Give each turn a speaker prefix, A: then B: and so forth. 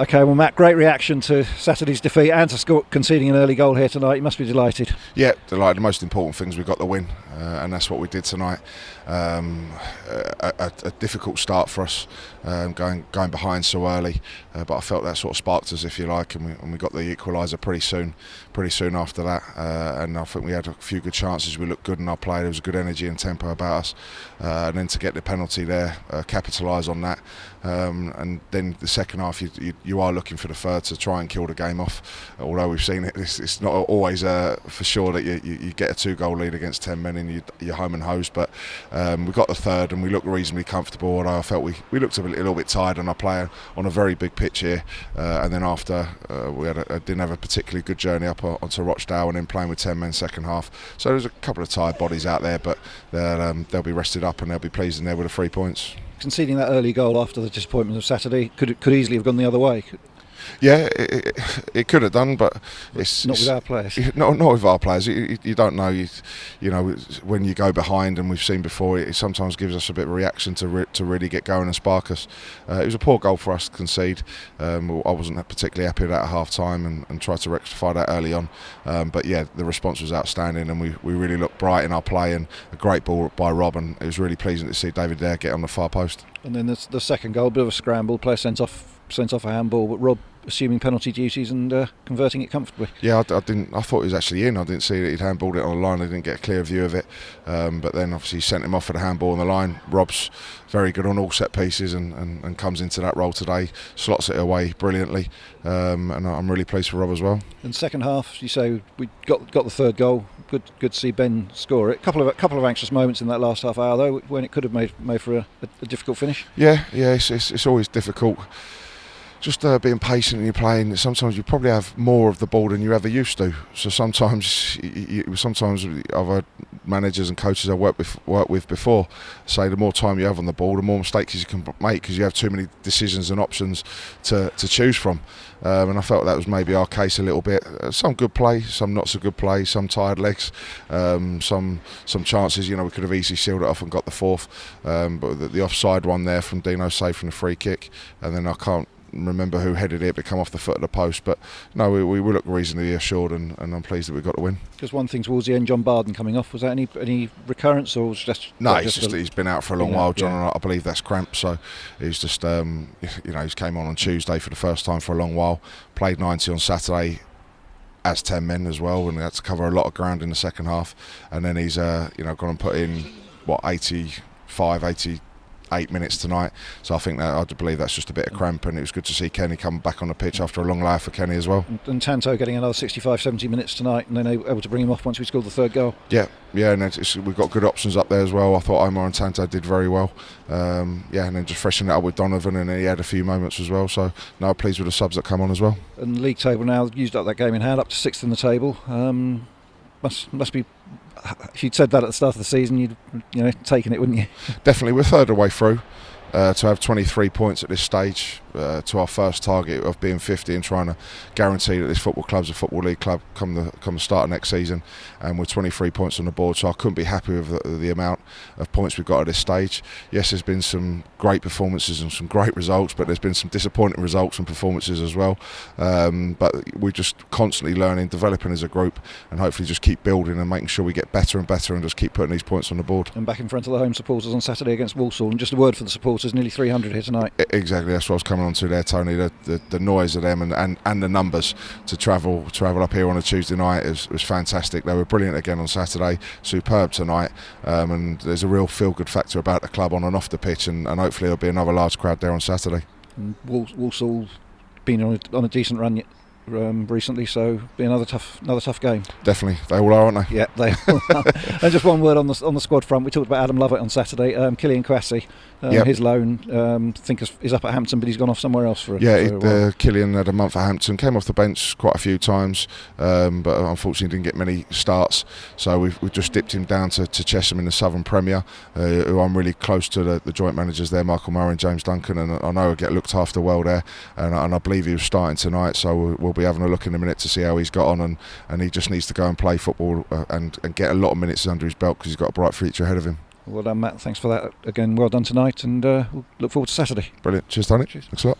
A: OK, well, Matt, great reaction to Saturday's defeat and to conceding an early goal here tonight. You must be delighted.
B: Yeah, delighted. The most important thing is we got the win, and that's what we did tonight. A difficult start for us, going behind so early, but I felt that sort of sparked us, if you like, and we got the equaliser pretty soon after that. And I think we had a few good chances. We looked good in our play. There was good energy and tempo about us, and then to get the penalty there, capitalise on that, and then the second half you are looking for the third to try and kill the game off. Although we've seen it's not always for sure that you get a 2-goal lead against 10 men and you're home and hosed, but we got the third and we looked reasonably comfortable. Although I felt we looked a little bit tired on our play on a very big pitch here, and then after we didn't have a particularly good journey up onto Rochdale and then playing with 10 men second half. So there's a couple of tired bodies out there, but they'll be rested up and they'll be pleased in there with the 3 points.
A: Conceding that early goal after the disappointment of Saturday could easily have gone the other way.
B: Yeah, it could have done, but
A: it's not with our players.
B: Not with our players. You don't know. You know, when you go behind, and we've seen before, it sometimes gives us a bit of a reaction to really get going and spark us. It was a poor goal for us to concede. I wasn't particularly happy with that at half time, and tried to rectify that early on. But yeah, the response was outstanding, and we really looked bright in our play, and a great ball by Rob, and it was really pleasing to see David there get on the far post. And
A: then the second goal, a bit of a scramble, player sent off a handball, but Rob assuming penalty duties and converting it comfortably.
B: Yeah, I didn't. I thought he was actually in. I didn't see that he'd handballed it on the line. I didn't get a clear view of it. But then obviously he sent him off for the handball on the line. Rob's very good on all set pieces and comes into that role today. Slots it away brilliantly, and I'm really pleased for Rob as well.
A: In second half, you say we got the third goal. Good to see Ben score it. Couple of anxious moments in that last half hour though, when it could have made for a difficult finish.
B: Yeah, it's always difficult. Just being patient in your playing. Sometimes you probably have more of the ball than you ever used to. So sometimes other managers and coaches I worked with before say the more time you have on the ball, the more mistakes you can make because you have too many decisions and options to choose from. And I felt that was maybe our case a little bit. Some good play, some not so good play, some tired legs, some chances. We could have easily sealed it off and got the fourth. But the offside one there from Dino saved from the free kick, and then I can't remember who headed it, but come off the foot of the post. But no, we look reasonably assured, and I'm pleased that we got the win.
A: Just one thing towards the end, John Barden coming off, was that any recurrence, or was just
B: no? He's been out for a long while, John. Yeah. I believe that's cramp. So he's just he's came on Tuesday for the first time for a long while. Played 90 on Saturday as 10 men as well, and had to cover a lot of ground in the second half. And then he's gone and put in 88 minutes tonight, so I think that I believe that's just a bit of cramp, and it was good to see Kenny come back on the pitch after a long layoff for Kenny as well.
A: And Tanto getting another 65-70 minutes tonight, and then able to bring him off once we scored the third goal.
B: Yeah, and we've got good options up there as well. I thought Omar and Tanto did very well. And then just freshen it up with Donovan, and then he had a few moments as well. So now pleased with the subs that come on as well.
A: And the league table now used up that game in hand, up to 6th in the table. Must be. If you'd said that at the start of the season, you'd taken it, wouldn't you?
B: Definitely, we're third away through. To have 23 points at this stage, to our first target of being 50 and trying to guarantee that this football club's a football league club come the start of next season, and with 23 points on the board, so I couldn't be happy with the amount of points we've got at this stage. Yes, there's been some great performances and some great results, but there's been some disappointing results and performances as well. But we're just constantly learning, developing as a group, and hopefully just keep building and making sure we get better and better and just keep putting these points on the board.
A: And back in front of the home supporters on Saturday against Walsall, and just a word for the supporters. There's nearly 300 here tonight.
B: Exactly, that's what I was coming on to there, Tony. The noise of them and the numbers to travel up here on a Tuesday night was fantastic. They were brilliant again on Saturday, superb tonight, and there's a real feel-good factor about the club on and off the pitch, and hopefully there'll be another large crowd there on Saturday.
A: And Walsall been on a decent run recently, so be another tough game.
B: Definitely, they all are, aren't they?
A: Yeah, they all are. And just one word on the squad front. We talked about Adam Lovett on Saturday. Killian Kwasi, his loan, think is up at Hampton, but he's gone off somewhere else for a while.
B: Killian had a month at Hampton, came off the bench quite a few times, but unfortunately didn't get many starts. So we've just dipped him down to Chesham in the Southern Premier, who I'm really close to the joint managers there, Michael Murray and James Duncan, and I know he'll get looked after well there, and I believe he was starting tonight, so we'll be having a look in a minute to see how he's got on, and he just needs to go and play football and get a lot of minutes under his belt, because he's got a bright future ahead of him.
A: Well done, Matt. Thanks for that. Again, well done tonight, and we'll look forward to Saturday.
B: Brilliant. Cheers, Tony.
A: Cheers.
B: Thanks a lot.